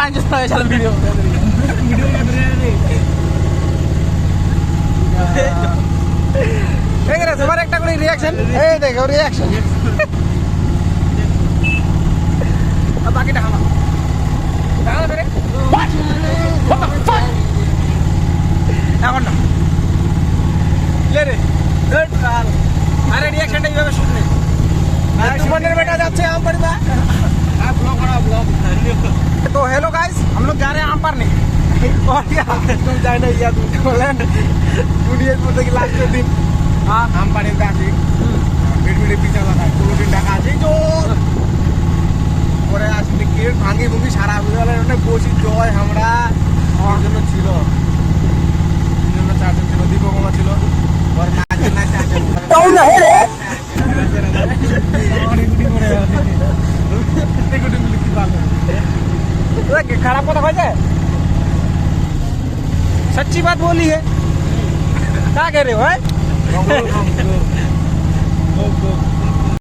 जो चल video video कर रहे हैं रे तुम्हारा একটা করে রিঅ্যাকশন এই দেখো রিঅ্যাকশন अब বাকিটা হামা দাঁড়া রে what the fuck এখন না ले रे गुड कॉल अरे रिएक्शनটা এইভাবে শুনলে सुमन बेटा जाते हैं आम पर ब्लॉग तो हेलो गाइस हम लोग जा रहे हैं आम पर नहीं और क्या तुम जाए ना या तुम बोलें दुनिया में की लास्ट दिन हाँ आम पर एक आके बेड बेड पीछे लगा दो दिन ढका আছে জোর পরে আসলে কি ভাঙি ভুঙি সারা হয়ে গেল অনেক বসি জয় আমরা ওর জন্য ছিল জন্য চারজন ছিল দীপক মামা ছিল और नाचे नाचे आके कौन है रे खराब पता है सच्ची बात बोली है क्या कह रहे हो